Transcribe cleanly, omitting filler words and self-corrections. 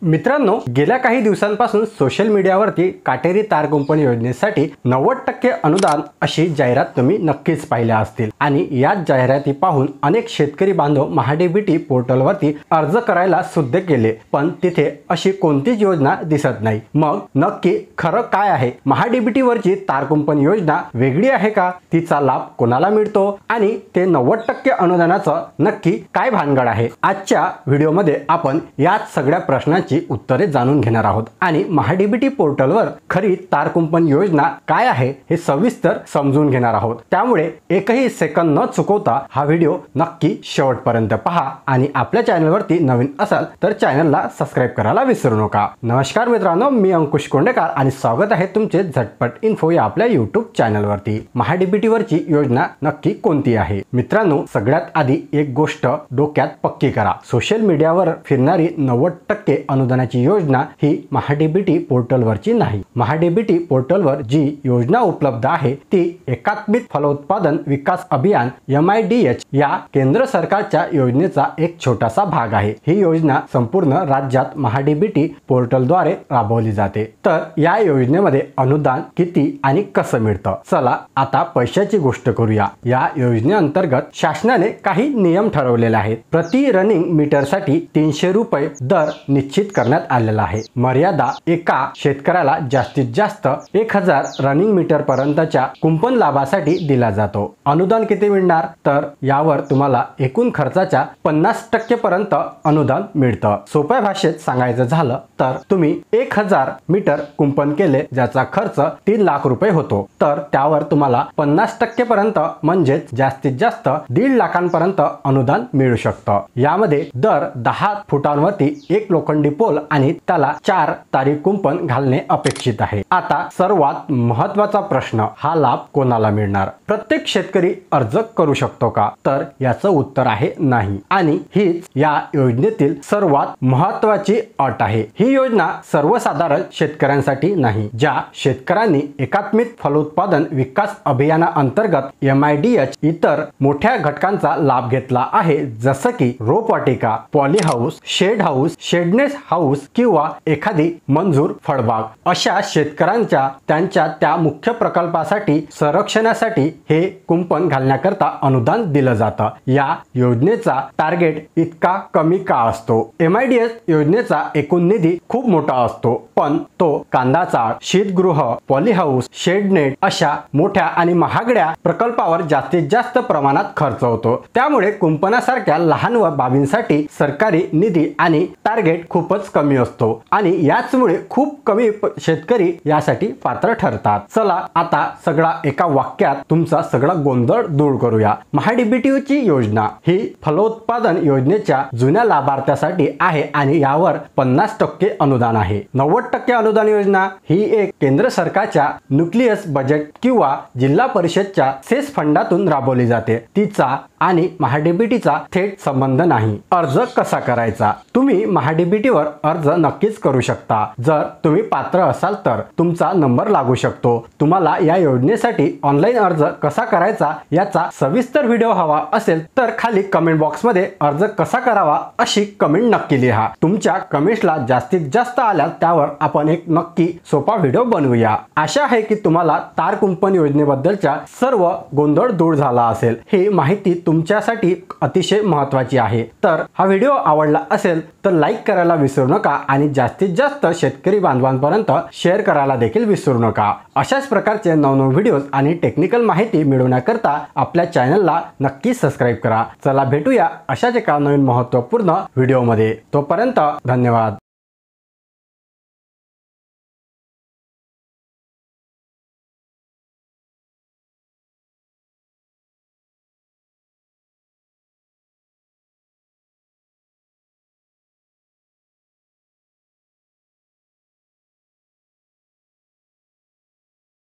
मित्रांनो, गेल्या काही दिवसांपासून सोशल मीडियावरती काटेरी तार कुंपण योजनेसाठी 90% अनुदान अशी जाहिरात तुम्ही नक्कीच पाहिल्या असतील आणि या जाहिराती पाहून अनेक शेतकरी बांधव महाडीबीटी पोर्टलवरती अर्ज करायला सुद्धा केले, पण तिथे अशी कोणतीच योजना दिसत नाही। मग नक्की खरं काय आहे? महाडीबीटीवरची तार कुंपण योजना वेगळी आहे का? तिचा लाभ कोणाला मिळतो आणि ते 90% अनुदानाचं नक्की काय भानगड आहे? आजच्या व्हिडिओमध्ये आपण या सगळ्या प्रश्नांची उत्तरे जाणून घेणार आहोत आणि महाडीबीटी पोर्टलवर खरी तार कुंपण योजना काय आहे हे सविस्तर समजून घेणार आहोत। त्यामुळे एकही सेकंद न चुकवता हा व्हिडिओ नक्की शेवटपर्यंत पहा आणि आपल्या चॅनलवरती नवीन असाल तर चॅनलला सबस्क्राइब करायला विसरू नका। नमस्कार मित्रांनो, मी अंकुश कोंडेकर आणि स्वागत आहे तुमचे झटपट इन्फो या आपल्या YouTube चॅनलवरती। महाडीबीटीवरची योजना नक्की कोणती आहे? मित्रांनो, सगळ्यात आधी एक गोष्ट डोक्यात पक्की करा। सोशल मीडियावर फिरणारी 90% अनुदानाची योजना ही महाडीबीटी पोर्टलवरची नाही। महाडीबीटी पोर्टलवर जी योजना उपलब्ध आहे ती एकात्मिक फलोत्पादन विकास अभियान MIDH या केंद्र सरकारच्या योजनेचा एक छोटासा भाग आहे। ही योजना संपूर्ण राज्यात महाडीबीटी पोर्टलद्वारे राबवली जाते। तर या योजनेमध्ये अनुदान किती आणि कसं मिळतं? चला आता पैशाची गोष्ट करूया। या योजनेअंतर्गत शासनाने काही नियम ठरवलेले आहेत। प्रति रनिंग मीटरसाठी 300 रुपये दर निश्चित करण्यात आलेला आहे। मर्यादा एका शेतकऱ्याला जास्तीत जास्त 1000 रनिंग मीटर पर्यंतच्या कुंपण लाभासाठी दिला जातो। अनुदान किती मिळणार? तर यावर तुम्हाला एकूण खर्चाच्या 50% पर्यंत अनुदान मिळतं। सोप्या भाषेत सांगायचं झालं तर तुम्ही 1000 मीटर कुंपण केले ज्याचा खर्च 3 लाख रुपये होतो, तर त्यावर तुम्हाला 50% पर्यंत म्हणजेच जास्तीत जास्त 1.5 लाखांपर्यंत अनुदान मिळू शकतं। यामध्ये दर 10 फुटांवरती एक लोखंडी पोल आणि त्याला 4 तारी कुंपण घालणे अपेक्षित आहे। आता सर्वात महत्त्वाचा प्रश्न, हा लाभ कोणाला मिळणार? प्रत्येक शेतकरी अर्ज करू शकतो का? तर याचं उत्तर आहे नाही आणि हीच या योजनेतील सर्वात महत्त्वाची अट आहे। ही योजना सर्वसाधारण शेतकऱ्यांसाठी नाही। ज्या शेतकऱ्यांनी एकात्मिक फलोत्पादन विकास अभियानाअंतर्गत MIDH इतर मोठ्या घटकांचा लाभ घेतला आहे, जसं की रोपवाटिका, poly house, shade house, shade net house किंवा एखादी मंजूर फळबाग, अशा शेतकऱ्यांच्या त्यांच्या त्या मुख्य प्रकल्पासाठी संरक्षणासाठी हे कुंपण घालण्याकरता अनुदान दिलं जातं। या योजनेचा टार्गेट इतका कमी का असतो? MIDH योजनेचा एकूण निधी खूप मोठा असतो, पण तो कांदा चाळ, शीतगृह, पॉली हाऊस, शेडनेट अशा मोठ्या आणि महागड्या प्रकल्पावर जास्तीत जास्त प्रमाणात खर्च होतो। त्यामुळे कुंपणासारख्या लहान बाबींसाठी सरकारी निधी आणि टार्गेट खूपच कमी असतो आणि याचमुळे खूप कमी शेतकरी यासाठी पात्र ठरतात। चला आता सगळा एका वाक्यात तुमचा सगळा गोंधळ दूर करूया। महाडीबीटीची योजना ही फलोत्पादन योजनेच्या जुन्या लाभार्थ्यासाठी आहे आणि यावर 50% अनुदान आहे। 90% अनुदान योजना ही एक केंद्र सरकारच्या न्यूक्लियस बजेट किंवा जिल्हा परिषदच्या सेस फंडातून राबवली जाते। तिचा आणि महाडीबीटीचा थेट संबंध नाही। अर्ज कसा करायचा? तुम्ही महाडीबीटीवर अर्ज नक्कीच करू शकता। जर तुम्ही पात्र असाल तर तुमचा नंबर लागू शकतो। तुम्हाला या योजनेसाठी ऑनलाईन अर्ज कसा करायचा याचा सविस्तर व्हिडिओ हवा असेल तर खाली कमेंट बॉक्समध्ये अर्ज कसा करावा अशी कमेंट नक्की लिहा। तुमच्या कमेंट्सला जास्तीत जास्त आल्या त्यावर आपण एक नक्की सोपा व्हिडिओ बनवूया। आशा आहे की तुम्हाला तार कुंपण योजनेबद्दलच्या सर्व गोंधळ दूर झाला असेल। ही माहिती तुमच्यासाठी अतिशय महत्त्वाची आहे। तर हा व्हिडिओ आवडला असेल तर लाईक करायला विसरू नका आणि जास्तीत जास्त शेतकरी बांधवांपर्यंत शेअर करायला देखील विसरू नका। अशाच प्रकारचे नवनवीन व्हिडिओज आणि टेक्निकल माहिती मिळवण्याकरता आपल्या चॅनलला नक्की सबस्क्राइब करा। चला भेटूया अशाच एका नवीन महत्त्वपूर्ण व्हिडिओमध्ये। तोपर्यंत धन्यवाद।